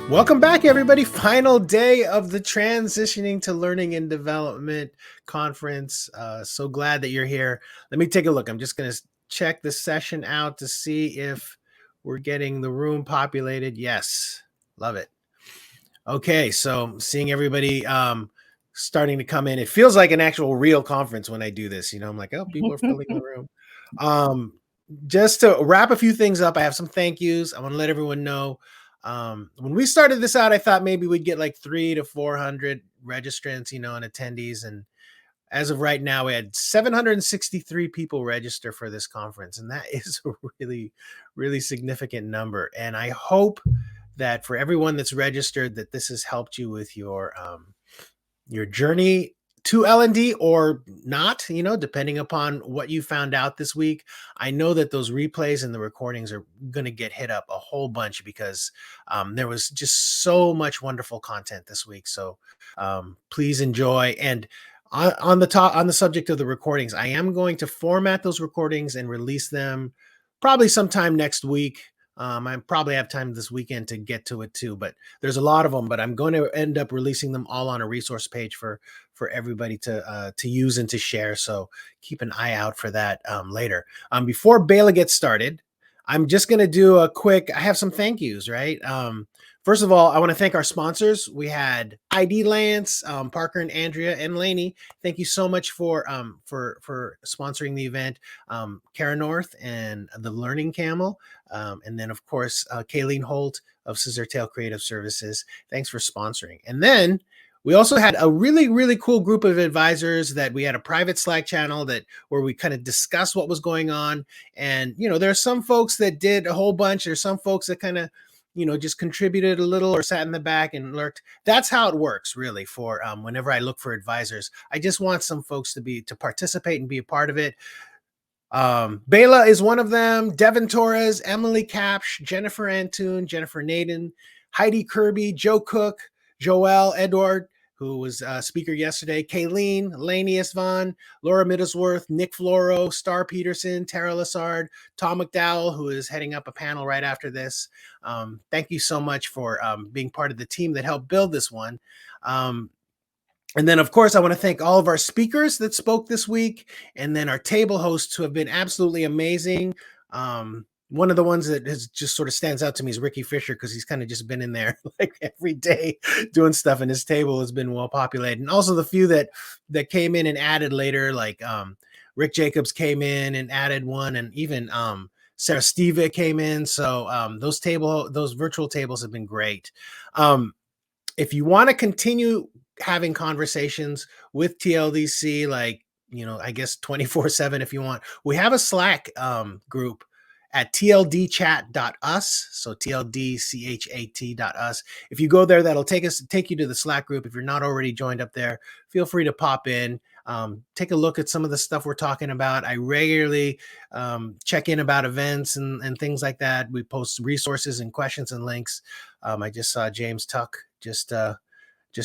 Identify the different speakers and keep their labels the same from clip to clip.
Speaker 1: Welcome back, everybody. Final day of the Transitioning to Learning and Development Conference. So glad that you're here. Let me take a look. I'm just going to check the session out to see if we're getting the room populated. Yes, love it. Okay, so seeing everybody starting to come in. It feels like an actual real conference when I do this. I'm like, oh, people are filling the room. Um, just to wrap a few things up, I have some thank yous. I want to let everyone know. When we started this out, I thought maybe we'd get like 300 to 400 registrants, and attendees. And as of right now, we had 763 people register for this conference. And that is a really, really significant number. And I hope that for everyone that's registered, that this has helped you with your journey to L&D or not, depending upon what you found out this week. I know that those replays and the recordings are going to get hit up a whole bunch because there was just so much wonderful content this week. So please enjoy. And on the subject of the recordings, I am going to format those recordings and release them probably sometime next week. I probably have time this weekend to get to it too, but there's a lot of them, but I'm going to end up releasing them all on a resource page for everybody to use and to share. So keep an eye out for that later. Before Bela gets started, I'm just going to do I have some thank yous, right? First of all, I want to thank our sponsors. We had ID Lance, Parker and Andrea and Lainey. Thank you so much for sponsoring the event. Kara North and the Learning Camel. And then, of course, Kayleen Holt of Scissortail Creative Services. Thanks for sponsoring. And then we also had a really, really cool group of advisors that we had a private Slack channel where we kind of discussed what was going on. And, there are some folks that did a whole bunch. There's some folks that kind of, just contributed a little or sat in the back and lurked. That's how it works, really, for whenever I look for advisors. I just want some folks to participate and be a part of it. Bela is one of them. Devin Torres, Emily Capsh, Jennifer Antoon, Jennifer Naden, Heidi Kirby, Joe Cook, Joel Edward, who was a speaker yesterday, Kayleen, Lainey Isvan, Laura Middlesworth, Nick Floro, Star Peterson, Tara Lassard, Tom McDowell, who is heading up a panel right after this. Thank you so much for being part of the team that helped build this one. And then, of course, I want to thank all of our speakers that spoke this week, and then our table hosts who have been absolutely amazing. One of the ones that has just sort of stands out to me is Ricky Fisher, because he's kind of just been in there like every day doing stuff, and his table has been well populated. And also the few that came in and added later, like Rick Jacobs came in and added one, and even Sarah Steva came in. So those virtual tables have been great. If you want to continue having conversations with TLDC, like, I guess 24/7 if you want, we have a Slack group at tldchat.us. So tldchat.us. If you go there, that'll take you to the Slack group. If you're not already joined up there, feel free to pop in. Take a look at some of the stuff we're talking about. I regularly check in about events and things like that. We post resources and questions and links. I just saw James Tuck just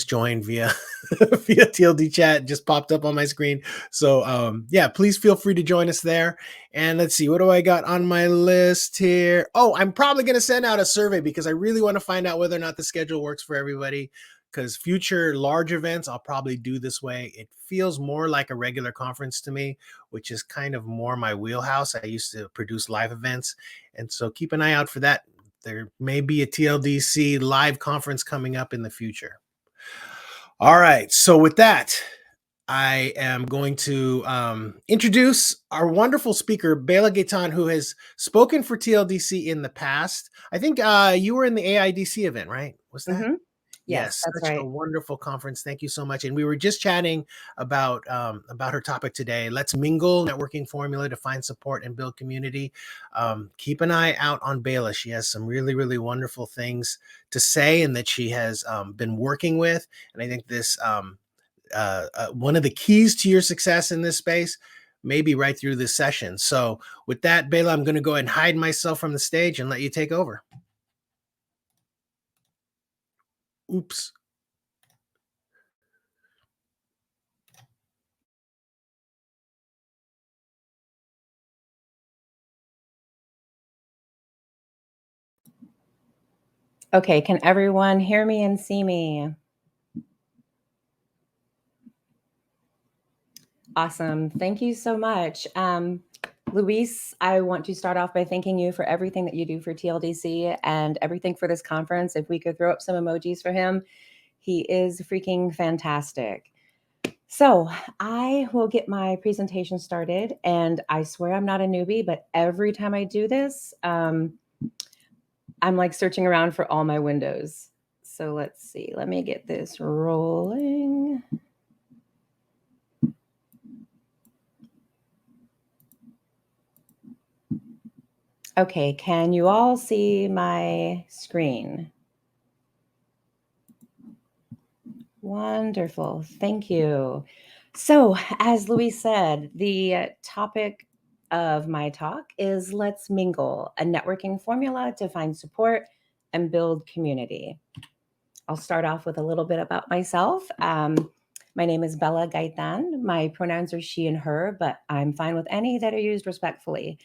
Speaker 1: joined via via TLD chat, just popped up on my screen. So yeah, please feel free to join us there. And let's see, what do I got on my list here? Oh, I'm probably going to send out a survey because I really want to find out whether or not the schedule works for everybody, because future large events I'll probably do this way. It feels more like a regular conference to me, which is kind of more my wheelhouse. I used to produce live events, and so keep an eye out for that. There may be a TLDC live conference coming up in the future. All right. So with that, I am going to introduce our wonderful speaker, Bela Gaytan, who has spoken for TLDC in the past. I think you were in the AIDC event, right? Was that?
Speaker 2: Mm-hmm. Yes, that's
Speaker 1: such
Speaker 2: right.
Speaker 1: a wonderful conference. Thank you so much. And we were just chatting about her topic today. Let's mingle, networking formula to find support and build community. Keep an eye out on Bela. She has some really, really wonderful things to say, and that she has been working with. And I think this one of the keys to your success in this space may be right through this session. So with that, Bela, I'm going to go ahead and hide myself from the stage and let you take over. Oops.
Speaker 2: Okay, can everyone hear me and see me? Awesome. Thank you so much. Luis, I want to start off by thanking you for everything that you do for TLDC and everything for this conference. If we could throw up some emojis for him, he is freaking fantastic. So I will get my presentation started, and I swear I'm not a newbie, but every time I do this, I'm like searching around for all my windows. So let's see, let me get this rolling. Okay, can you all see my screen? Wonderful, thank you. So, as Louise said, the topic of my talk is Let's Mingle, a networking formula to find support and build community. I'll start off with a little bit about myself. My name is Bela Gaytan. My pronouns are she and her, but I'm fine with any that are used respectfully.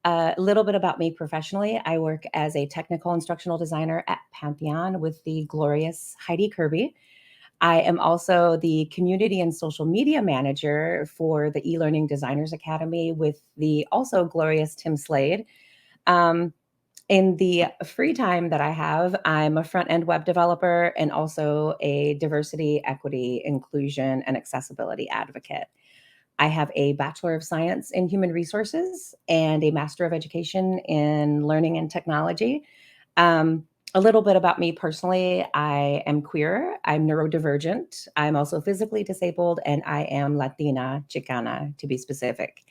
Speaker 2: A little bit about me professionally. I work as a technical instructional designer at Pantheon with the glorious Heidi Kirby. I am also the community and social media manager for the eLearning Designers Academy with the also glorious Tim Slade. Um, in the free time that I have, I'm a front end web developer and also a diversity, equity, inclusion, and accessibility advocate. I have a Bachelor of Science in Human Resources and a Master of Education in Learning and Technology. Um, a little bit about me personally. I am queer, I'm neurodivergent, I'm also physically disabled, and I am Latina Chicana, to be specific.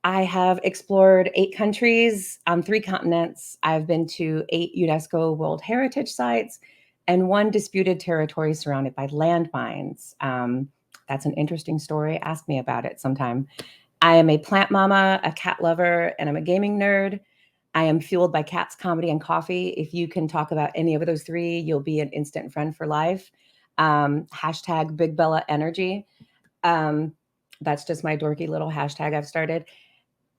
Speaker 2: I have explored 8 countries on 3 continents. I've been to 8 UNESCO World Heritage Sites and 1 disputed territory surrounded by landmines. That's an interesting story. Ask me about it sometime. I am a plant mama, a cat lover, and I'm a gaming nerd. I am fueled by cats, comedy, and coffee. If you can talk about any of those 3, you'll be an instant friend for life. Hashtag Big Bella Energy. Um, that's just my dorky little hashtag I've started.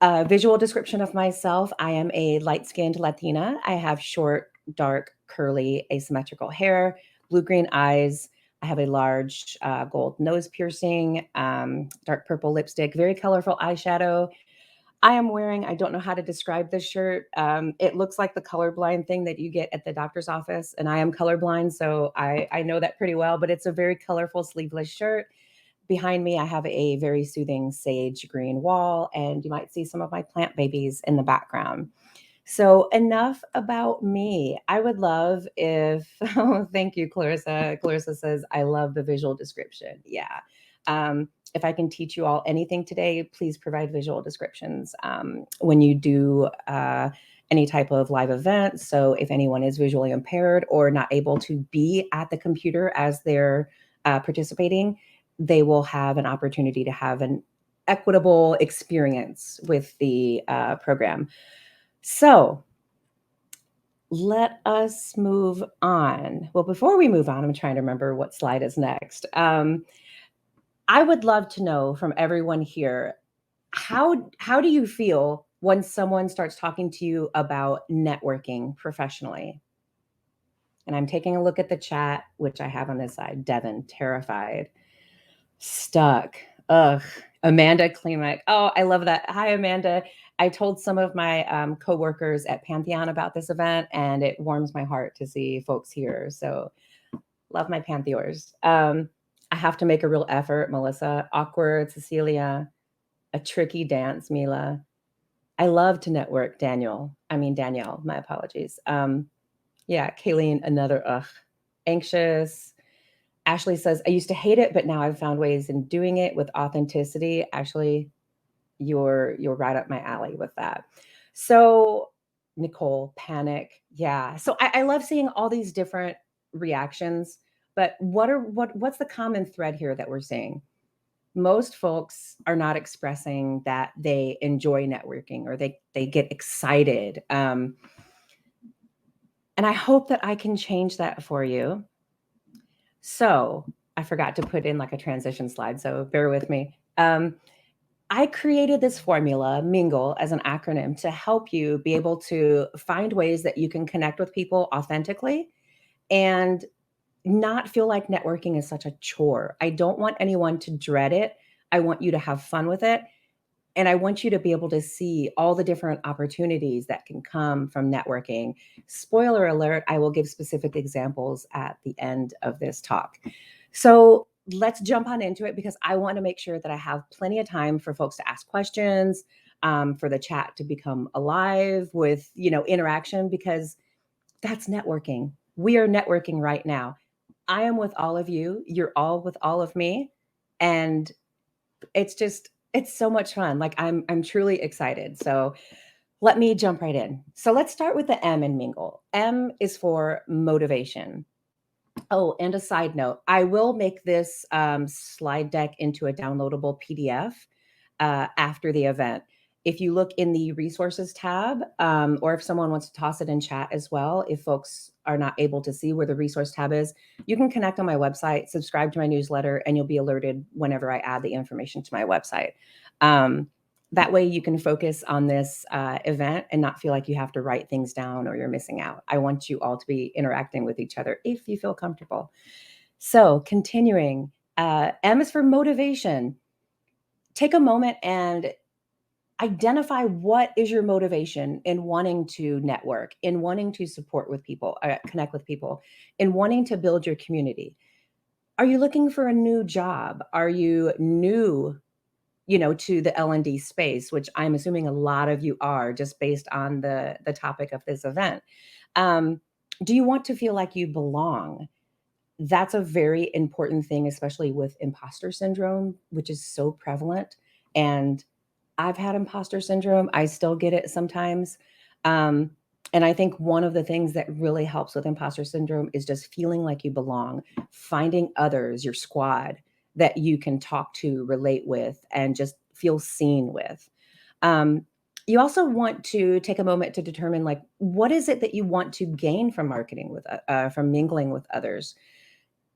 Speaker 2: A visual description of myself: I am a light skinned Latina. I have short, dark, curly, asymmetrical hair, blue green eyes. I have a large gold nose piercing, dark purple lipstick, very colorful eyeshadow. I am wearing, I don't know how to describe this shirt. It looks like the colorblind thing that you get at the doctor's office. And I am colorblind, so I know that pretty well, but it's a very colorful sleeveless shirt. Behind me, I have a very soothing sage green wall, and you might see some of my plant babies in the background. So, enough about me. I would love if, oh, thank you, Clarissa. Clarissa says, I love the visual description. Yeah. If I can teach you all anything today, please provide visual descriptions when you do any type of live event. So, if anyone is visually impaired or not able to be at the computer as they're participating, they will have an opportunity to have an equitable experience with the program. So let us move on. Well, before we move on, I'm trying to remember what slide is next. I would love to know from everyone here, how do you feel when someone starts talking to you about networking professionally? And I'm taking a look at the chat, which I have on this side. Devin, terrified. Stuck. Ugh. Amanda Klimek. Oh, I love that. Hi, Amanda. I told some of my coworkers at Pantheon about this event, and it warms my heart to see folks here. So, love my Pantheors. I have to make a real effort, Melissa. Awkward, Cecilia. A tricky dance, Mila. I love to network, Danielle. My apologies. Yeah, Kayleen, another ugh. Anxious. Ashley says, I used to hate it, but now I've found ways in doing it with authenticity. Ashley, you're right up my alley with that. So Nicole, panic. Yeah. So I love seeing all these different reactions, but what's the common thread here that we're seeing? Most folks are not expressing that they enjoy networking or they get excited. And I hope that I can change that for you. So I forgot to put in like a transition slide, so bear with me. I created this formula, MINGLE, as an acronym to help you be able to find ways that you can connect with people authentically and not feel like networking is such a chore. I don't want anyone to dread it. I want you to have fun with it. And I want you to be able to see all the different opportunities that can come from networking. Spoiler alert, I will give specific examples at the end of this talk. So let's jump on into it because I want to make sure that I have plenty of time for folks to ask questions, for the chat to become alive with, interaction, because that's networking. We are networking right now. I am with all of you. You're all with all of me. And it's so much fun. Like I'm truly excited. So let me jump right in. So let's start with the M in Mingle. M is for motivation. Oh, and a side note, I will make this slide deck into a downloadable PDF after the event. If you look in the resources tab, or if someone wants to toss it in chat as well, if folks are not able to see where the resource tab is, you can connect on my website, subscribe to my newsletter, and you'll be alerted whenever I add the information to my website. That way you can focus on this event and not feel like you have to write things down or you're missing out. I want you all to be interacting with each other if you feel comfortable. So continuing, M is for motivation. Take a moment and identify what is your motivation in wanting to network, in wanting to support with people, connect with people, in wanting to build your community. Are you looking for a new job? Are you new, to the L&D space, which I'm assuming a lot of you are just based on the topic of this event? Do you want to feel like you belong? That's a very important thing, especially with imposter syndrome, which is so prevalent. And I've had imposter syndrome. I still get it sometimes. Um, and I think one of the things that really helps with imposter syndrome is just feeling like you belong, finding others, your squad that you can talk to, relate with, and just feel seen with. Um, you also want to take a moment to determine, like, what is it that you want to gain from marketing with, from mingling with others?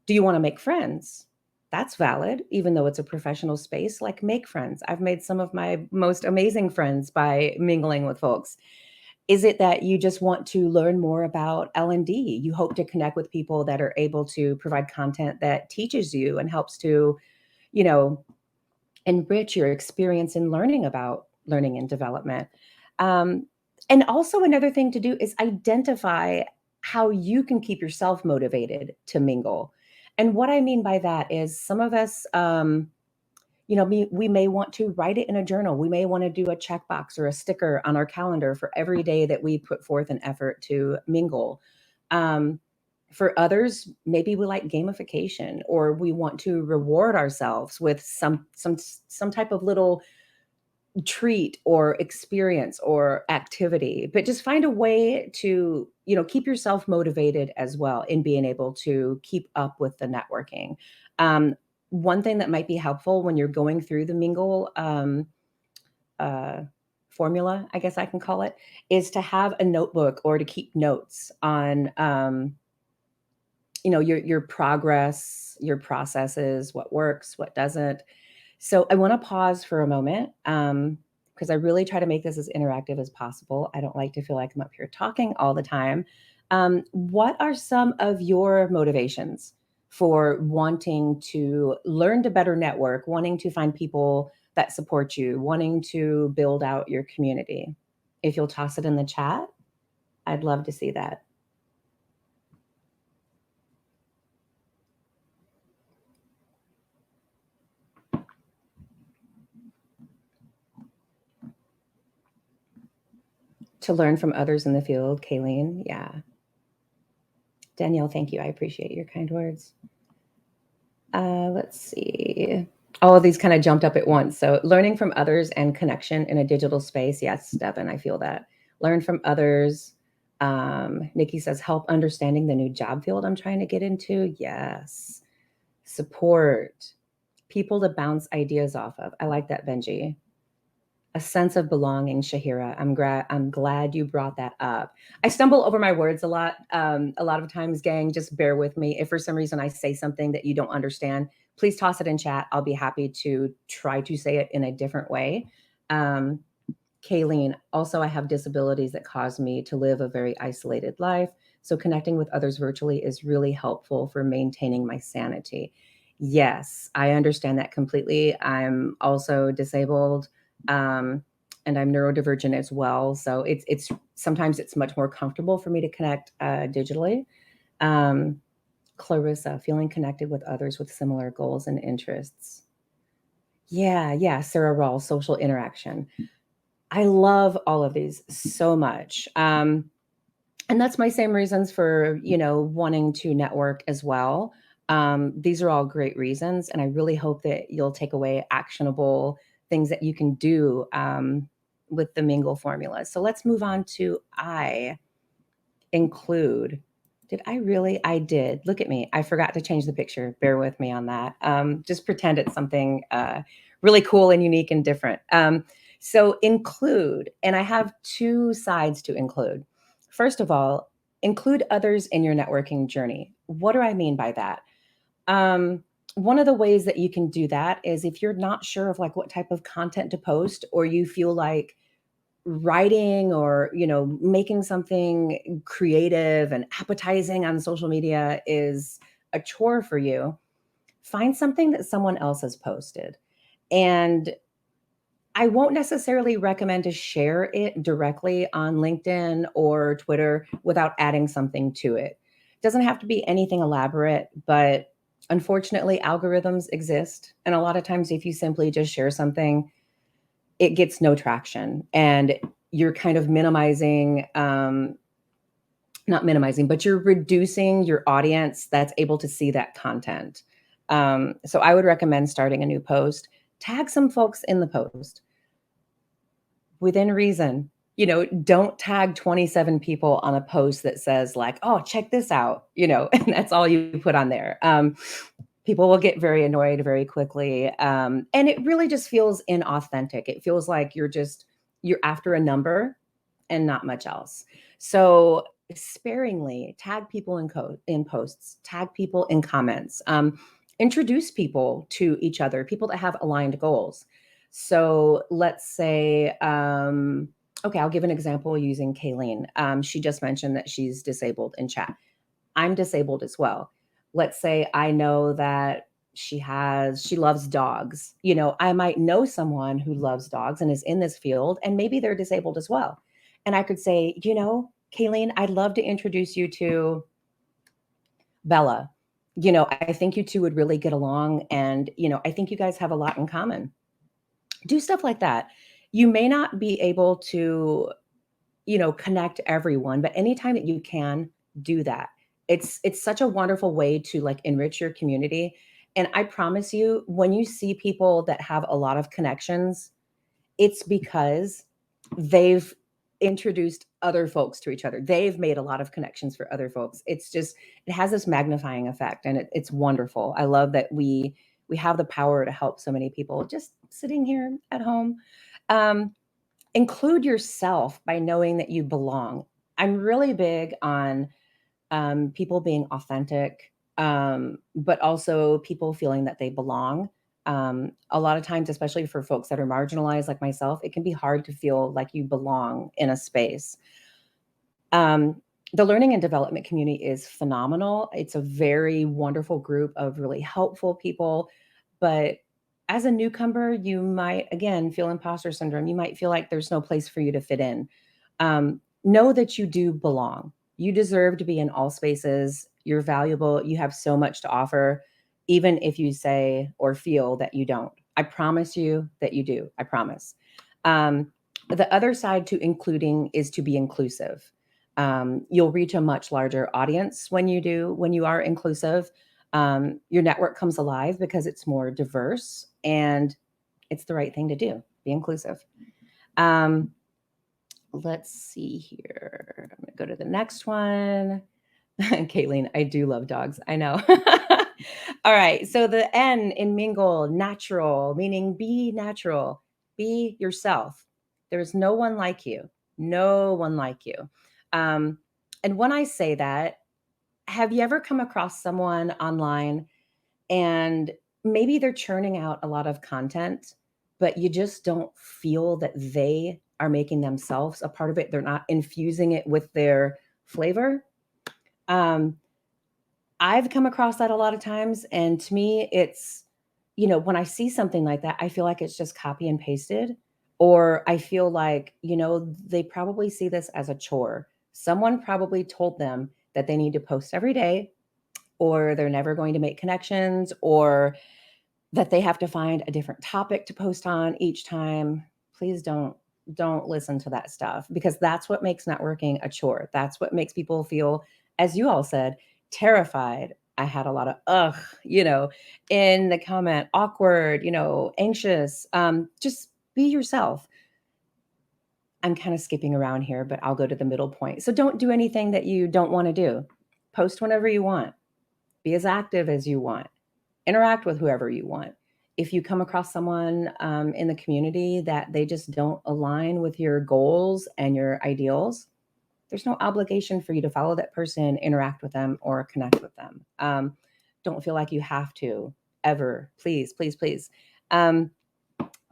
Speaker 2: Do you want to make friends? That's valid, even though it's a professional space. Like, make friends. I've made some of my most amazing friends by mingling with folks. Is it that you just want to learn more about L&D? You hope to connect with people that are able to provide content that teaches you and helps to, you know, enrich your experience in learning about learning and development. Um, and also, another thing to do is identify how you can keep yourself motivated to mingle. And what I mean by that is some of us, we may want to write it in a journal. We may want to do a checkbox or a sticker on our calendar for every day that we put forth an effort to mingle. Um, for others, maybe we like gamification, or we want to reward ourselves with some type of little treat or experience or activity. But just find a way to, keep yourself motivated as well in being able to keep up with the networking. Um, One thing that might be helpful when you're going through the mingle uh, formula, I guess I can call it, is to have a notebook or to keep notes on your progress, your processes, what works, what doesn't. So I want to pause for a moment, because I really try to make this as interactive as possible. I don't like to feel like I'm up here talking all the time. What are some of your motivations for wanting to learn to better network, wanting to find people that support you, wanting to build out your community? If you'll toss it in the chat, I'd love to see that. To learn from others in the field, Kayleen. Yeah. Danielle, thank you. I appreciate your kind words. Let's see. All of these kind of jumped up at once. So, learning from others and connection in a digital space. Yes, Devin, I feel that. Learn from others. Nikki says, help understanding the new job field I'm trying to get into. Yes. Support. People to bounce ideas off of. I like that, Benji. A sense of belonging, Shahira. I'm glad you brought that up. I stumble over my words a lot of times, gang. Just bear with me. If for some reason I say something that you don't understand, please toss it in chat. I'll be happy to try to say it in a different way. Um, Kayleen, also, I have disabilities that cause me to live a very isolated life. So connecting with others virtually is really helpful for maintaining my sanity. Yes, I understand that completely. I'm also disabled, um, and I'm neurodivergent as well. So it's sometimes it's much more comfortable for me to connect digitally. Um, Clarissa, feeling connected with others with similar goals and interests. Yeah, yeah. Sarah Rawl, social interaction. I love all of these so much. And that's my same reasons for, wanting to network as well. These are all great reasons. And I really hope that you'll take away actionable things that you can do with the Mingle formula. So let's move on to I include. Did I really? I did. Look at me. I forgot to change the picture. Bear with me on that. Just pretend it's something really cool and unique and different. So include, and I have two sides to include. First of all, include others in your networking journey. What do I mean by that? Um, One of the ways that you can do that is if you're not sure of like what type of content to post, or you feel like writing or making something creative and appetizing on social media is a chore for you, find something that someone else has posted. And I won't necessarily recommend to share it directly on LinkedIn or Twitter without adding something to it. It doesn't have to be anything elaborate, but unfortunately algorithms exist, and a lot of times if you simply just share something, it gets no traction, and you're kind of minimizing, not minimizing, but you're reducing your audience that's able to see that content. So I would recommend starting a new post, tag some folks in the post within reason. Don't tag 27 people on a post that says like, oh, check this out, and that's all you put on there. People will get very annoyed very quickly. And it really just feels inauthentic. It feels like you're after a number and not much else. So sparingly tag people in posts, tag people in comments, introduce people to each other, people that have aligned goals. So let's say, okay, I'll give an example using Kayleen. She just mentioned that she's disabled in chat. I'm disabled as well. Let's say I know that she loves dogs. I might know someone who loves dogs and is in this field, and maybe they're disabled as well. And I could say, Kayleen, I'd love to introduce you to Bela. I think you two would really get along, and I think you guys have a lot in common. Do stuff like that. You may not be able to connect everyone, but anytime that you can, do that. It's such a wonderful way to like enrich your community. And I promise you, when you see people that have a lot of connections, it's because they've introduced other folks to each other. They've made a lot of connections for other folks. It has this magnifying effect, and it's wonderful. I love that we have the power to help so many people just sitting here at home. Um, Include yourself by knowing that you belong. I'm really big on people being authentic, but also people feeling that they belong. A lot of times, especially for folks that are marginalized like myself, it can be hard to feel like you belong in a space. The learning and development community is phenomenal. It's a very wonderful group of really helpful people. But as a newcomer, you might, again, feel imposter syndrome. You might feel like there's no place for you to fit in. Know that you do belong. You deserve to be in all spaces. You're valuable. You have so much to offer, even if you say or feel that you don't. I promise you that you do. I promise. The other side to including is to be inclusive. You'll reach a much larger audience when you are inclusive. Your network comes alive because it's more diverse, and it's the right thing to do. Be inclusive. Um, let's see here. I'm going to go to the next one. Caitlin, I do love dogs. I know. All right. So the N in mingle, natural, meaning be natural, be yourself. There's no one like you. No one like you. Um, and when I say that, have you ever come across someone online and maybe they're churning out a lot of content, but you just don't feel that they are making themselves a part of it. They're not infusing it with their flavor. Um, I've come across that a lot of times. And to me, it's, when I see something like that, I feel like it's just copy and pasted. Or I feel like, they probably see this as a chore. Someone probably told them that they need to post every day, or they're never going to make connections, or that they have to find a different topic to post on each time. Please don't listen to that stuff, because that's what makes networking a chore. That's what makes people feel, as you all said, terrified. I had a lot of in the comment, awkward, anxious. Just be yourself. I'm kind of skipping around here, but I'll go to the middle point. So don't do anything that you don't want to do. Post whenever you want. Be as active as you want. Interact with whoever you want. If you come across someone in the community that they just don't align with your goals and your ideals, there's no obligation for you to follow that person, interact with them, or connect with them. Don't feel like you have to ever. Please, please, please. Um,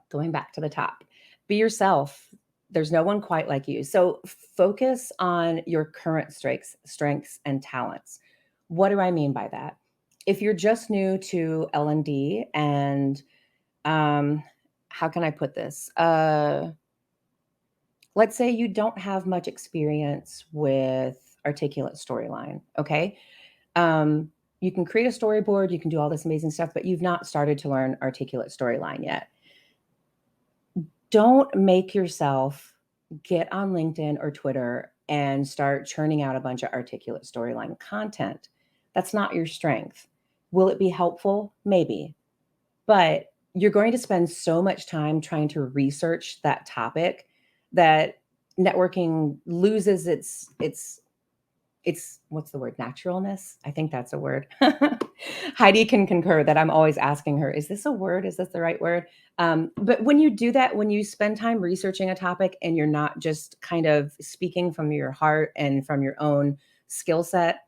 Speaker 2: Going back to the top, be yourself. There's no one quite like you. So focus on your current strengths and talents. What do I mean by that? If you're just new to L&D and how can I put this? Let's say you don't have much experience with articulate storyline. Okay. You can create a storyboard, you can do all this amazing stuff, but you've not started to learn articulate storyline yet. Don't make yourself get on LinkedIn or Twitter and start churning out a bunch of articulate storyline content. That's not your strength. Will it be helpful? Maybe. But you're going to spend so much time trying to research that topic that networking loses its what's the word, naturalness. I think that's a word. Heidi can concur that I'm always asking her, is this a word, is this the right word? But when you do that, when you spend time researching a topic and you're not just kind of speaking from your heart and from your own skill set,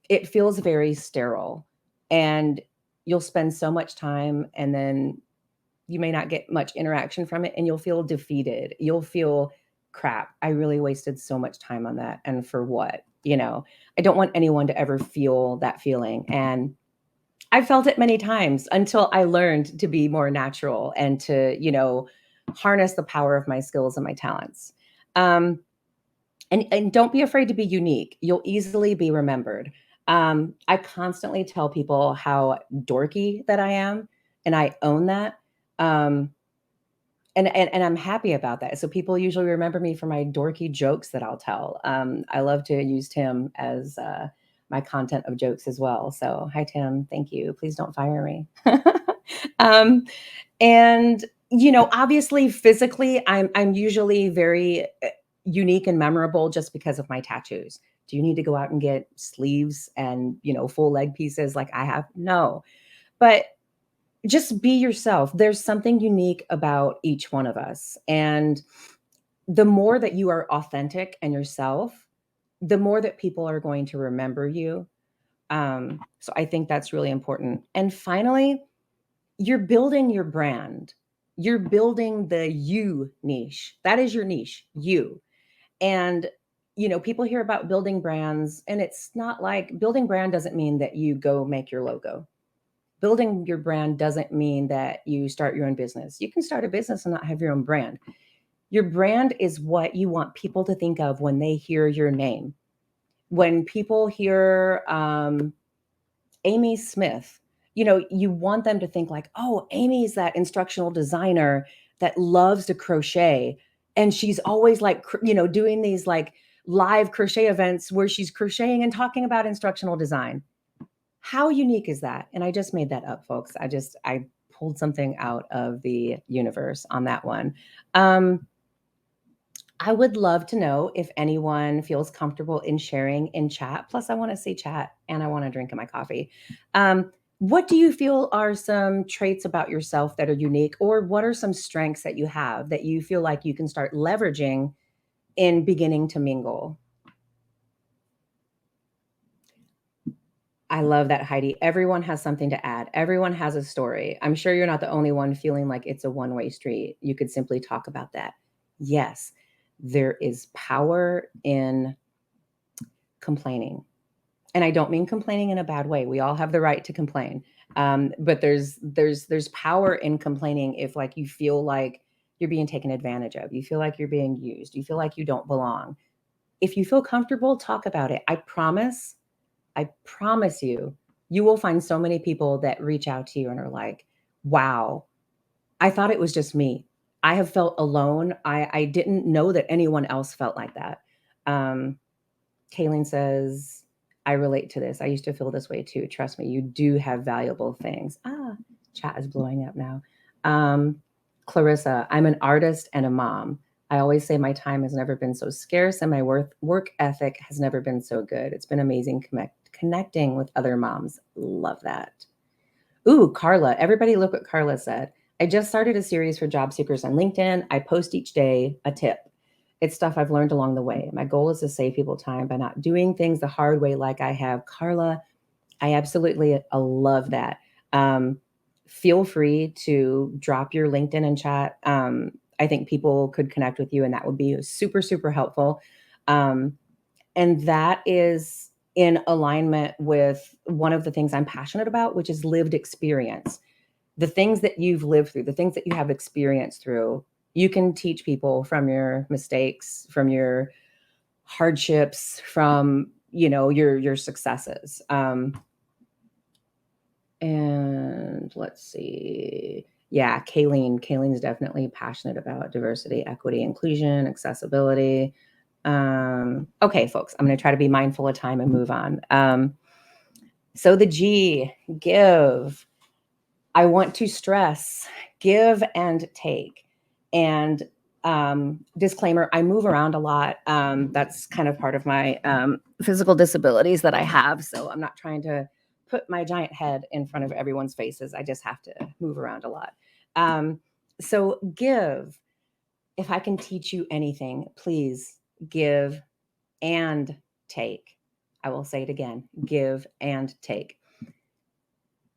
Speaker 2: it feels very sterile, and you'll spend so much time, and then you may not get much interaction from it, and you'll feel defeated. You'll feel, crap, I really wasted so much time on that, and for what? I don't want anyone to ever feel that feeling. And I felt it many times until I learned to be more natural and to harness the power of my skills and my talents. And don't be afraid to be unique. You'll easily be remembered. I constantly tell people how dorky that I am, and I own that. Um, and I'm happy about that. So people usually remember me for my dorky jokes that I'll tell. I love to use Tim as my content of jokes as well. So hi Tim, thank you. Please don't fire me. um, and obviously physically, I'm usually very unique and memorable just because of my tattoos. Do you need to go out and get sleeves and full leg pieces like I have? No, but just be yourself. There's something unique about each one of us. And the more that you are authentic and yourself, the more that people are going to remember you. So I think that's really important. And finally, you're building your brand. You're building the you niche. That is your niche, you. And people hear about building brands, and it's not like building brand doesn't mean that you go make your logo. Building your brand doesn't mean that you start your own business. You can start a business and not have your own brand. Your brand is what you want people to think of when they hear your name. When people hear Amy Smith, you want them to think like, oh, Amy's that instructional designer that loves to crochet. And she's always like, doing these like live crochet events where she's crocheting and talking about instructional design. How unique is that? And I just made that up, folks. I pulled something out of the universe on that one. I would love to know if anyone feels comfortable in sharing in chat. Plus, I want to see chat and I want to drink my coffee. What do you feel are some traits about yourself that are unique, or what are some strengths that you have that you feel like you can start leveraging in beginning to mingle? I love that, Heidi. Everyone has something to add. Everyone has a story. I'm sure you're not the only one feeling like it's a one-way street. You could simply talk about that. Yes, there is power in complaining. And I don't mean complaining in a bad way. We all have the right to complain. But there's power in complaining if like you feel like you're being taken advantage of. You feel like you're being used. You feel like you don't belong. If you feel comfortable, talk about it. I promise you, you will find so many people that reach out to you and are like, wow, I thought it was just me. I have felt alone. I didn't know that anyone else felt like that. Um, Kayleen says, I relate to this. I used to feel this way too. Trust me, you do have valuable things. Chat is blowing up now. Um, Clarissa, I'm an artist and a mom. I always say my time has never been so scarce and my work ethic has never been so good. It's been amazing connecting with other moms. Love that. Ooh, Carla. Everybody look what Carla said. I just started a series for job seekers on LinkedIn. I post each day a tip. It's stuff I've learned along the way. My goal is to save people time by not doing things the hard way like I have. Carla, I absolutely love that. Um, Feel free to drop your LinkedIn in chat. I think people could connect with you, and that would be super, super helpful. Um, and that is in alignment with one of the things I'm passionate about, which is lived experience. The things that you've lived through, the things that you have experienced through, you can teach people from your mistakes, from your hardships, from your successes. And let's see. Yeah, Kayleen's definitely passionate about diversity, equity, inclusion, accessibility. Okay, folks, I'm going to try to be mindful of time and move on. So the G, give. I want to stress give and take. And disclaimer, I move around a lot. That's kind of part of my physical disabilities that I have. So I'm not trying to put my giant head in front of everyone's faces. I just have to move around a lot. So give. If I can teach you anything, please give and take. I will say it again, give and take.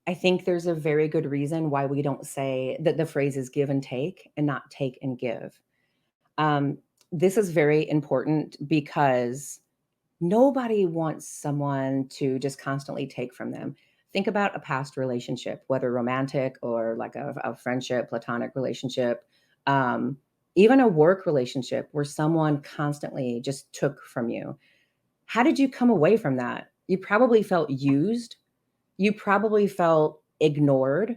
Speaker 2: I think there's a very good reason why we don't say that the phrase is give and take and not take and give. Um, this is very important because nobody wants someone to just constantly take from them. Think about a past relationship, whether romantic or like a friendship, platonic relationship, um, even a work relationship where someone constantly just took from you. How did you come away from that? You probably felt used. You probably felt ignored.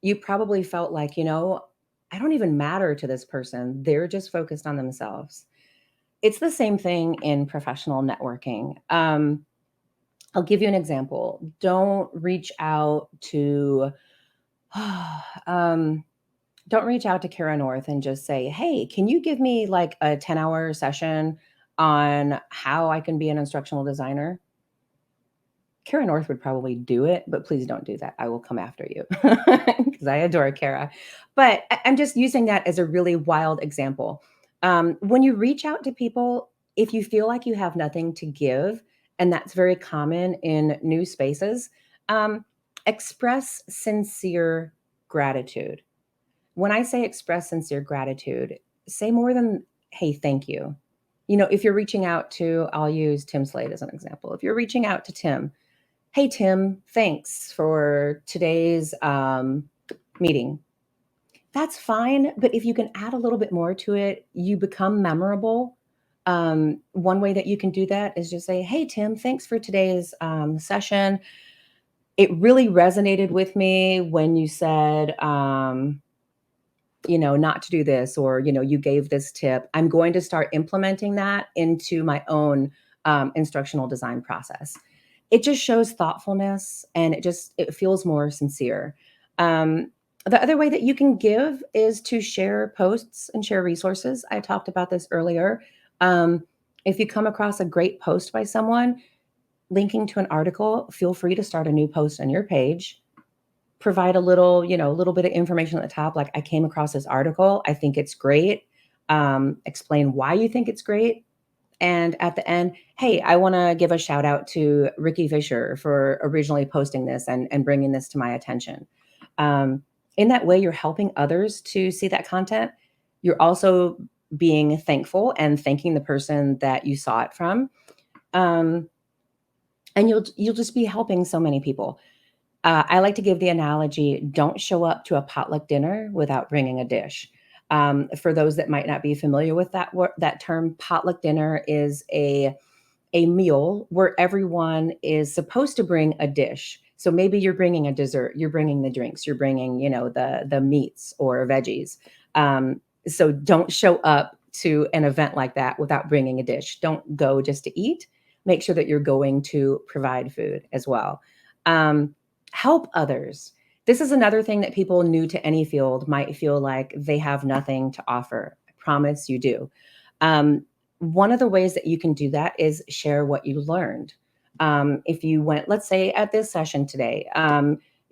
Speaker 2: You probably felt like, I don't even matter to this person. They're just focused on themselves. It's the same thing in professional networking. I'll give you an example. Um, don't reach out to Kara North and just say, hey, can you give me like a 10-hour session on how I can be an instructional designer? Kara North would probably do it, but please don't do that. I will come after you because I adore Kara. But I'm just using that as a really wild example. When you reach out to people, if you feel like you have nothing to give, and that's very common in new spaces, express sincere gratitude. When I say express sincere gratitude, say more than, hey, thank you. If you're reaching out to, I'll use Tim Slade as an example. If you're reaching out to Tim, hey, Tim, thanks for today's meeting. That's fine. But if you can add a little bit more to it, you become memorable. One way that you can do that is just say, hey, Tim, thanks for today's session. It really resonated with me when you said, not to do this, or, you gave this tip. I'm going to start implementing that into my own instructional design process. It just shows thoughtfulness, and it feels more sincere. The other way that you can give is to share posts and share resources. I talked about this earlier. If you come across a great post by someone linking to an article, feel free to start a new post on your page. Provide a little bit of information at the top, like, I came across this article. I think it's great. Explain why you think it's great. And at the end, hey, I want to give a shout out to Ricky Fisher for originally posting this and bringing this to my attention. Um, in that way, you're helping others to see that content. You're also being thankful and thanking the person that you saw it from. Um, and you'll just be helping so many people. I like to give the analogy: don't show up to a potluck dinner without bringing a dish. For those that might not be familiar with that term, potluck dinner is a meal where everyone is supposed to bring a dish. So maybe you're bringing a dessert, you're bringing the drinks, you're bringing, the meats or veggies. So don't show up to an event like that without bringing a dish. Don't go just to eat. Make sure that you're going to provide food as well. Um, Help others. This is another thing that people new to any field might feel like they have nothing to offer. I promise you do. Um, One of the ways that you can do that is share what you learned. If you went, let's say at this session today,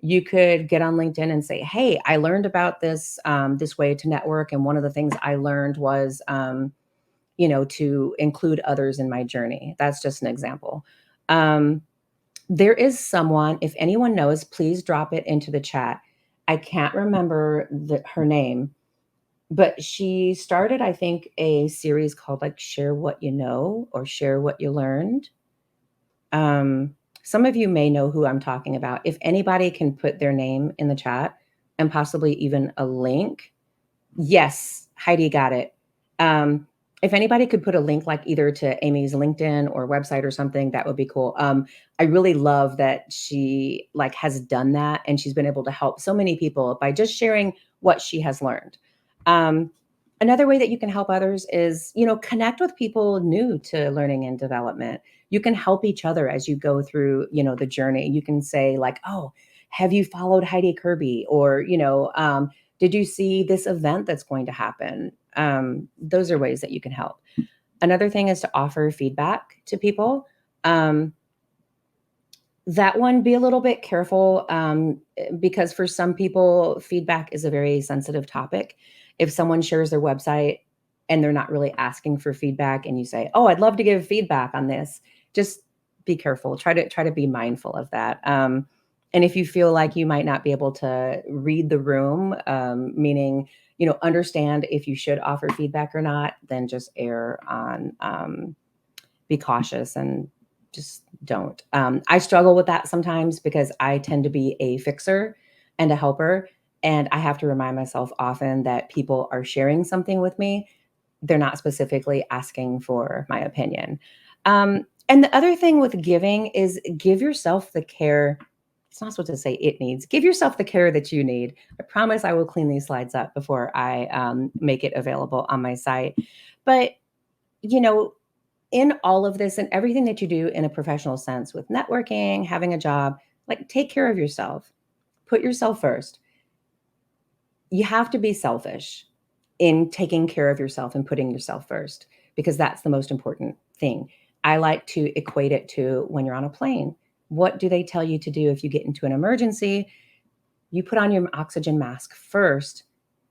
Speaker 2: you could get on LinkedIn and say, "Hey, I learned about this way to network, and one of the things I learned was, to include others in my journey." That's just an example. Um, there is someone, if anyone knows, please drop it into the chat. I can't remember her name, but she started, I think, a series called like Share What You Know or Share What You Learned. Um, some of you may know who I'm talking about. If anybody can put their name in the chat and possibly even a link. Yes, Heidi got it. Um, if anybody could put a link like either to Amy's LinkedIn or website or something, that would be cool. I really love that she like has done that and she's been able to help so many people by just sharing what she has learned. Um, Another way that you can help others is, connect with people new to learning and development. You can help each other as you go through, the journey. You can say like, "Oh, have you followed Heidi Kirby?" Or, "Did you see this event that's going to happen?" Those are ways that you can help. Another thing is to offer feedback to people. Um, that one, be a little bit careful, because for some people, feedback is a very sensitive topic. If someone shares their website and they're not really asking for feedback, and you say, "Oh, I'd love to give feedback on this," just be careful. Try to be mindful of that. And if you feel like you might not be able to read the room, meaning understand if you should offer feedback or not, then just err on be cautious and just don't. I struggle with that sometimes because I tend to be a fixer and a helper. And I have to remind myself often that people are sharing something with me. They're not specifically asking for my opinion. And the other thing with giving is give yourself the care. It's not supposed to say it needs. Give yourself the care that you need. I promise I will clean these slides up before I make it available on my site. But, you know, in all of this and everything that you do in a professional sense with networking, having a job, like take care of yourself. Put yourself first. You have to be selfish in taking care of yourself and putting yourself first because that's the most important thing. I like to equate it to when you're on a plane. What do they tell you to do if you get into an emergency? You put on your oxygen mask first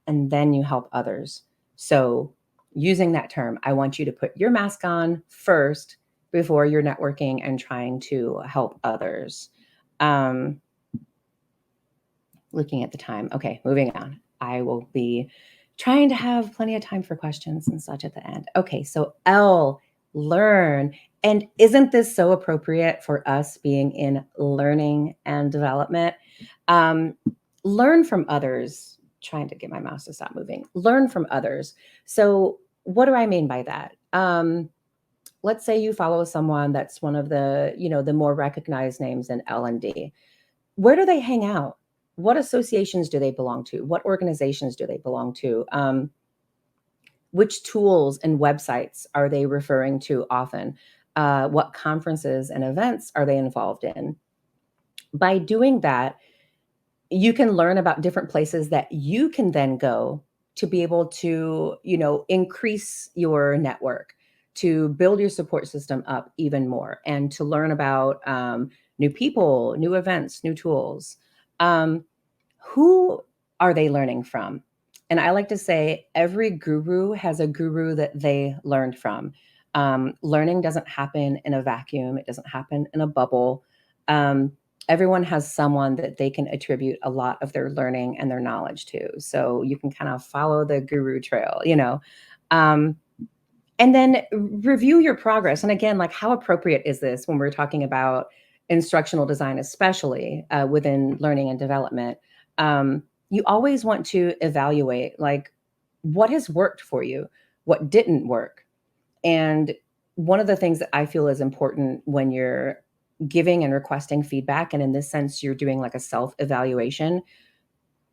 Speaker 2: and then you help others. So, using that term, I want you to put your mask on first before you're networking and trying to help others. Um, Looking at the time. Okay, moving on. I will be trying to have plenty of time for questions and such at the end. Okay, so L, learn. And isn't this so appropriate for us being in learning and development? Um, Learn from others. Trying to get my mouse to stop moving. Learn from others. So, what do I mean by that? Let's say you follow someone that's one of the more recognized names in L&D. Where do they hang out? What associations do they belong to? What organizations do they belong to? Which tools and websites are they referring to often? What conferences and events are they involved in? By doing that, you can learn about different places that you can then go to be able to, increase your network, to build your support system up even more, and to learn about new people, new events, new tools. Um, who are they learning from? And I like to say every guru has a guru that they learned from. Learning doesn't happen in a vacuum. It doesn't happen in a bubble. Um, Everyone has someone that they can attribute a lot of their learning and their knowledge to. So you can kind of follow the guru trail, you know. Um, and then review your progress. And again, like, how appropriate is this when we're talking about instructional design, especially within learning and development? You always want to evaluate, like, what has worked for you, what didn't work. And one of the things that I feel is important when you're giving and requesting feedback, and in this sense, you're doing like a self evaluation,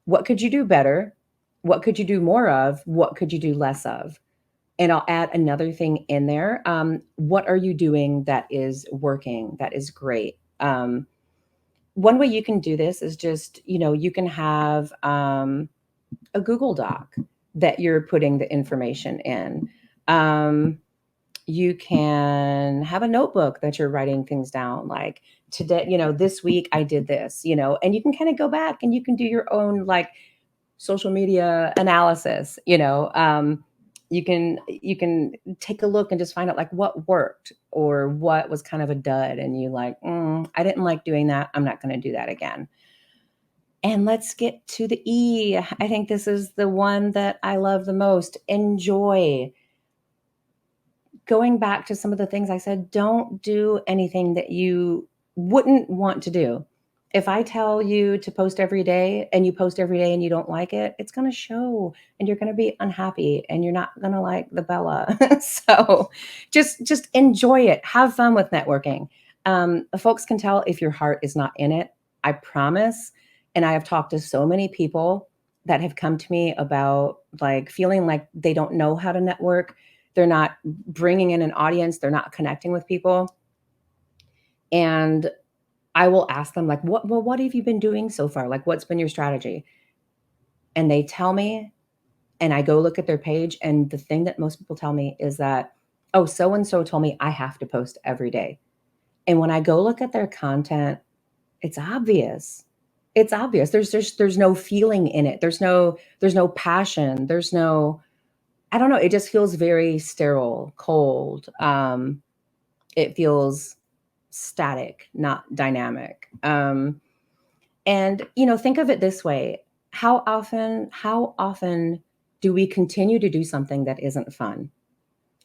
Speaker 2: what could you do better? What could you do more of? What could you do less of? And I'll add another thing in there. What are you doing that is working, that is great? One way you can do this is just, you can have a Google Doc that you're putting the information in. You can have a notebook that you're writing things down, like, today, this week I did this, and you can kind of go back and you can do your own, like, social media analysis. You can take a look and just find out, like, what worked or what was kind of a dud, and you like, I didn't like doing that, I'm not going to do that again. And let's get to the E. I think this is the one that I love the most. Enjoy. Going back to some of the things I said, don't do anything that you wouldn't want to do. If I tell you to post every day and you post every day and you don't like it, it's going to show, and you're going to be unhappy, and you're not going to like the Bela. So just enjoy it. Have fun with networking. Folks can tell if your heart is not in it. I promise. And I have talked to so many people that have come to me about, like, feeling like they don't know how to network. They're not bringing in an audience. They're not connecting with people. And I will ask them, like, what have you been doing so far? Like, what's been your strategy? And they tell me, and I go look at their page. And the thing that most people tell me is that, oh, so-and-so told me I have to post every day. And when I go look at their content, it's obvious. It's obvious. There's no feeling in it. There's no passion. There's no, I don't know. It just feels very sterile, cold. It feels static, not dynamic. And think of it this way: how often do we continue to do something that isn't fun?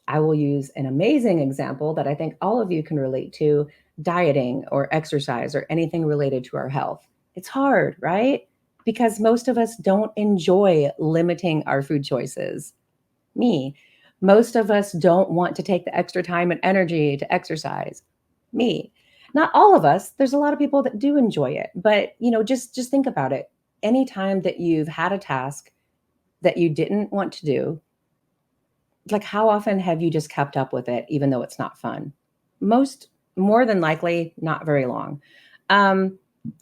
Speaker 2: I will use an amazing example that I think all of you can relate to: dieting or exercise or anything related to our health. It's hard, right? Because most of us don't enjoy limiting our food choices. Me. Most of us don't want to take the extra time and energy to exercise. Me. Not all of us. There's a lot of people that do enjoy it, but just think about it. Anytime that you've had a task that you didn't want to do, like, how often have you just kept up with it even though it's not fun? More than likely, not very long. Um,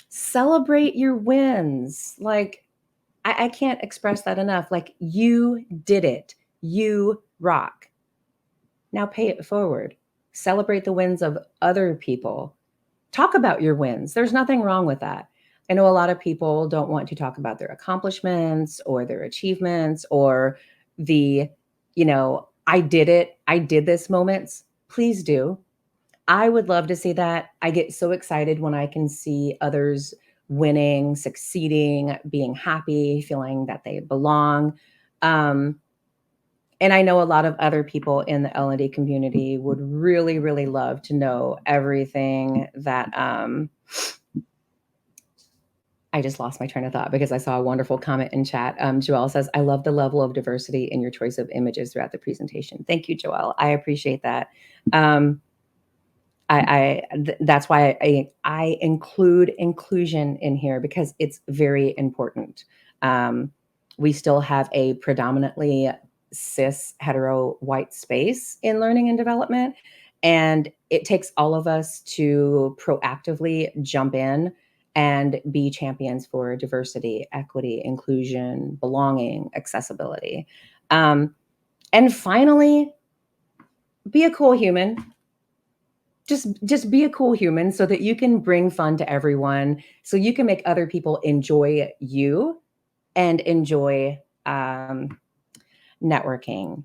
Speaker 2: Celebrate your wins. Like, I can't express that enough. Like, you did it. You rock. Now pay it forward. Celebrate the wins of other people. Talk about your wins. There's nothing wrong with that. I know a lot of people don't want to talk about their accomplishments or their achievements or the, I did it, I did this moments. Please do. I would love to see that. I get so excited when I can see others winning, succeeding, being happy, feeling that they belong. Um, and I know a lot of other people in the L&D community would really, really love to know everything that I just lost my train of thought because I saw a wonderful comment in chat. Joelle says, I love the level of diversity in your choice of images throughout the presentation. Thank you, Joelle. I appreciate that. That's why I include inclusion in here, because it's very important. We still have a predominantly cis hetero white space in learning and development, and it takes all of us to proactively jump in and be champions for diversity, equity, inclusion, belonging, accessibility. And finally, be a cool human. Just be a cool human so that you can bring fun to everyone, so you can make other people enjoy you and enjoy networking.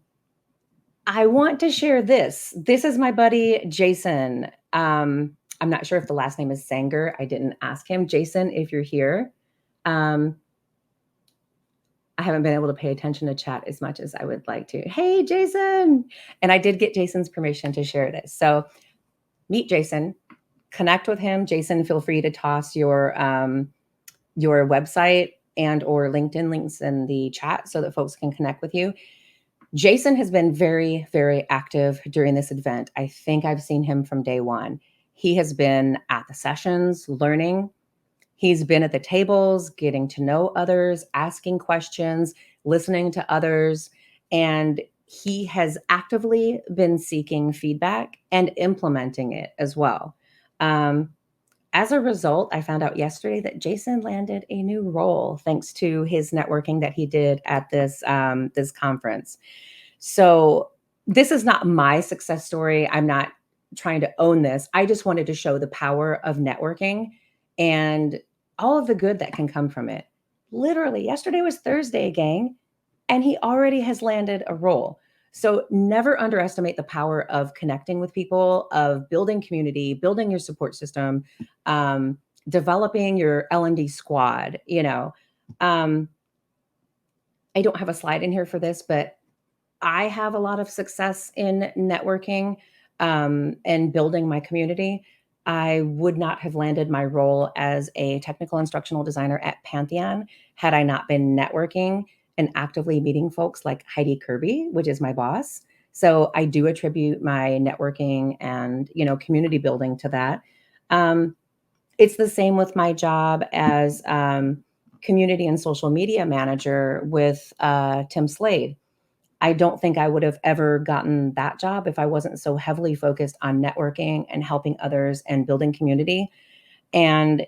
Speaker 2: I want to share this. This is my buddy Jason. I'm not sure if the last name is Sanger. I didn't ask him. Jason, if you're here, um, I haven't been able to pay attention to chat as much as I would like to. Hey, Jason. And I did get Jason's permission to share this. So meet Jason, connect with him. Jason, feel free to toss your website and or LinkedIn links in the chat so that folks can connect with you. Jason has been very, very active during this event. I think I've seen him from day one. He has been at the sessions, learning. He's been at the tables, getting to know others, asking questions, listening to others, and he has actively been seeking feedback and implementing it as well. Um, as a result, I found out yesterday that Jason landed a new role thanks to his networking that he did at this conference. So this is not my success story. I'm not trying to own this. I just wanted to show the power of networking and all of the good that can come from it. Literally, yesterday was Thursday, gang, and he already has landed a role. So never underestimate the power of connecting with people, of building community, building your support system, um, developing your L&D squad. Um, I don't have a slide in here for this, but I have a lot of success in networking and building my community. I would not have landed my role as a technical instructional designer at Pantheon had I not been networking and actively meeting folks like Heidi Kirby, which is my boss. So I do attribute my networking and community building to that. Um, it's the same with my job as community and social media manager with Tim Slade. I don't think I would have ever gotten that job if I wasn't so heavily focused on networking and helping others and building community. And,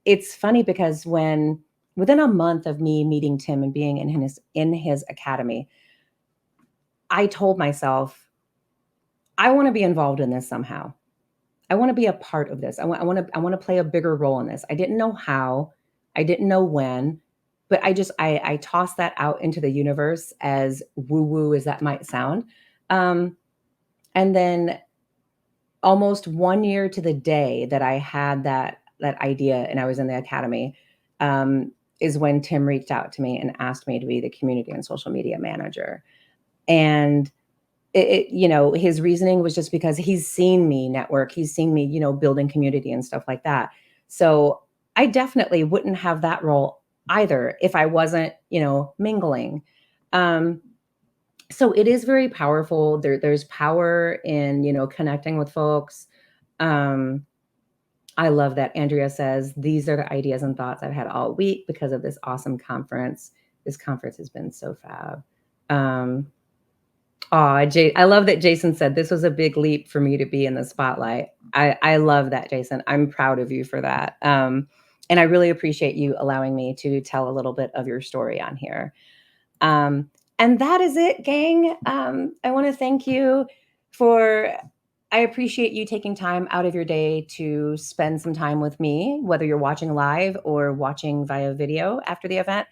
Speaker 2: it's funny because when within a month of me meeting Tim and being in his academy, I told myself, I want to be involved in this somehow. I want to be a part of this. I want to play a bigger role in this. I didn't know how, I didn't know when, but I tossed that out into the universe as woo woo as that might sound. Um, and then almost 1 year to the day that I had that idea and I was in the academy, is when Tim reached out to me and asked me to be the community and social media manager. And his reasoning was just because he's seen me network, he's seen me, building community and stuff like that. So I definitely wouldn't have that role either if I wasn't, mingling. Um, so it is very powerful. There's power in, connecting with folks. Um, I love that Andrea says, these are the ideas and thoughts I've had all week because of this awesome conference. This conference has been so fab. Um, I love that Jason said this was a big leap for me to be in the spotlight. I love that, Jason. I'm proud of you for that. And I really appreciate you allowing me to tell a little bit of your story on here. Um, and that is it, gang. I want to thank you for, I appreciate you taking time out of your day to spend some time with me, whether you're watching live or watching via video after the event.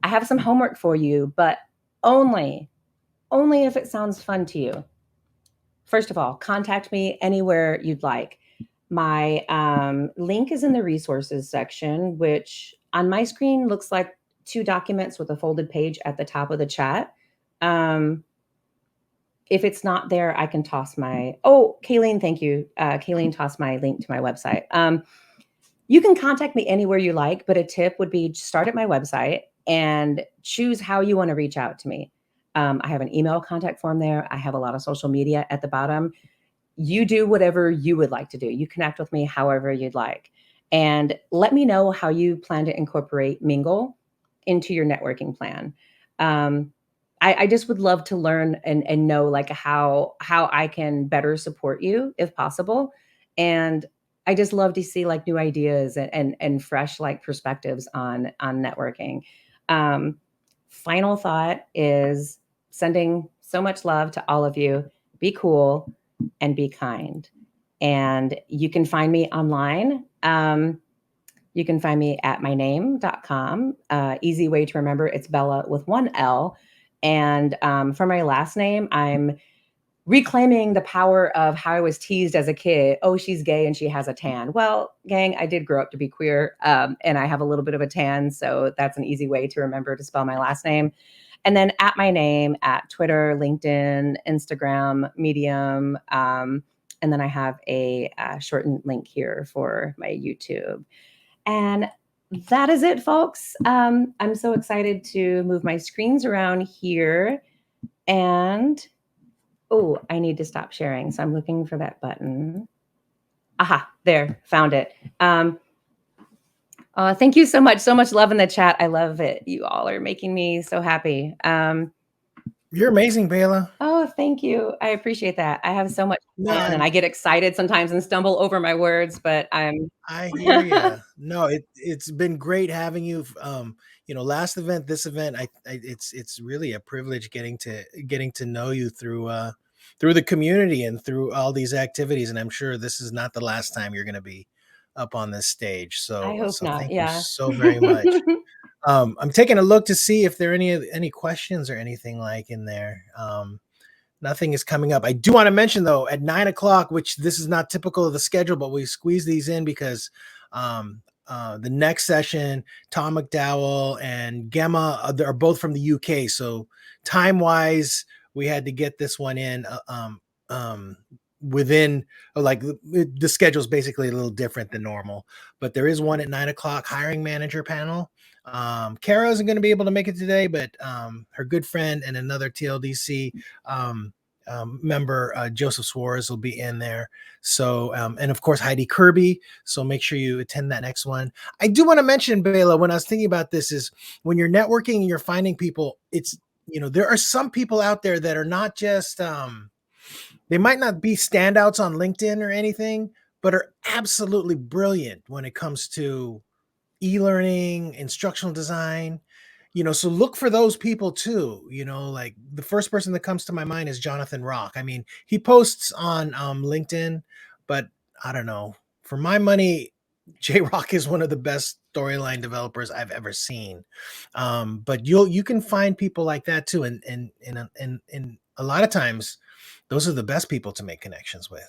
Speaker 2: I have some homework for you, but only only if it sounds fun to you. First of all, contact me anywhere you'd like. My link is in the resources section, which on my screen looks like two documents with a folded page at the top of the chat. If it's not there, I can toss my, oh, Kayleen, thank you. Kayleen tossed my link to my website. You can contact me anywhere you like, but a tip would be start at my website and choose how you want to reach out to me. I have an email contact form there. I have a lot of social media at the bottom. You do whatever you would like to do. You connect with me however you'd like. And let me know how you plan to incorporate Mingle into your networking plan. Um, I just would love to learn and know like how I can better support you if possible. And I just love to see like new ideas and fresh like perspectives on networking. Um, Final thought is sending so much love to all of you. Be cool and be kind. And you can find me online. You can find me at myname.com. Easy way to remember, it's Bela with one L. And for my last name, I'm reclaiming the power of how I was teased as a kid. Oh, she's gay and she has a tan. Well, gang, I did grow up to be queer, and I have a little bit of a tan, so that's an easy way to remember to spell my last name. And then at my name at Twitter, LinkedIn, Instagram, Medium, and then I have a shortened link here for my YouTube. And that is it, folks. I'm so excited to move my screens around here. And oh, I need to stop sharing. So I'm looking for that button. Aha, there, found it. Thank you so much. So much love in the chat. I love it. You all are making me so happy.
Speaker 1: You're amazing, Bela.
Speaker 2: Oh, thank you. I appreciate that. I have so much
Speaker 1: No,
Speaker 2: fun and I get excited sometimes and stumble over my words, but I'm
Speaker 1: I hear you. No, it's been great having you. Last event, this event, it's really a privilege getting to know you through the community and through all these activities. And I'm sure this is not the last time you're going to be up on this stage.
Speaker 2: I
Speaker 1: So
Speaker 2: hope
Speaker 1: so
Speaker 2: not.
Speaker 1: thank you
Speaker 2: Yeah.
Speaker 1: so very much. I'm taking a look to see if there are any questions or anything like in there. Nothing is coming up. I do want to mention though, at 9 o'clock, which this is not typical of the schedule, but we squeeze these in because the next session, Tom McDowell and Gemma are both from the UK. So time wise, we had to get this one in within like the schedule is basically a little different than normal, but there is one at 9 o'clock, hiring manager panel. Kara isn't going to be able to make it today, but her good friend and another TLDC member, Joseph Suarez, will be in there. So, and of course, Heidi Kirby. So make sure you attend that next one. I do want to mention, Bela, when I was thinking about this, is when you're networking and you're finding people, there are some people out there that are not just, they might not be standouts on LinkedIn or anything, but are absolutely brilliant when it comes to e-learning, instructional design. So look for those people too. Like the first person that comes to my mind is Jonathan Rock. I mean, he posts on LinkedIn, but I don't know. For my money, J Rock is one of the best storyline developers I've ever seen. But you can find people like that too, and a lot of times, those are the best people to make connections with.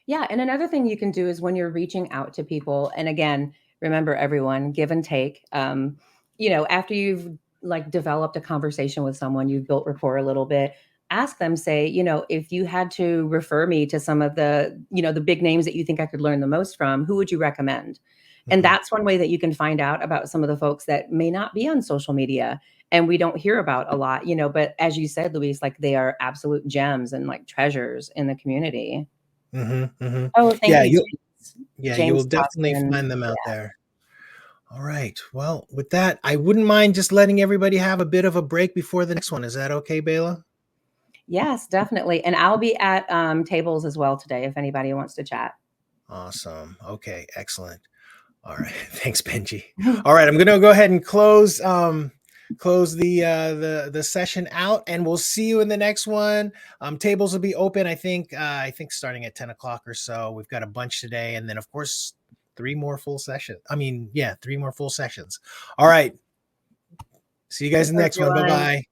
Speaker 2: Yeah, and another thing you can do is when you're reaching out to people, and again, remember everyone, give and take. After you've like developed a conversation with someone, you've built rapport a little bit, ask them, say, if you had to refer me to some of the big names that you think I could learn the most from, who would you recommend? And
Speaker 1: Mhm.
Speaker 2: that's one way that you can find out about some of the folks that may not be on social media and we don't hear about a lot, but as you said, Luis, like they are absolute gems and like treasures in the community.
Speaker 1: Mhm, mhm.
Speaker 2: Oh, thank
Speaker 1: Yeah,
Speaker 2: you,
Speaker 1: you
Speaker 2: James.
Speaker 1: yeah, you will
Speaker 2: James
Speaker 1: definitely
Speaker 2: Toscan.
Speaker 1: find them out there. All right. Well, with that, I wouldn't mind just letting everybody have a bit of a break before the next one. Is that okay, Bela?
Speaker 2: Yes, definitely. And I'll be at tables as well today if anybody wants to chat.
Speaker 1: Awesome. Okay, excellent. All right. Thanks, Benji. All right, I'm going to go ahead and close the session out, and we'll see you in the next one. Tables will be open, I think starting at 10 o'clock or so. We've got a bunch today, and then of course three more full sessions. I mean, yeah, three more full sessions. All right. See you guys in the next one.
Speaker 2: Everyone.
Speaker 1: Bye-bye.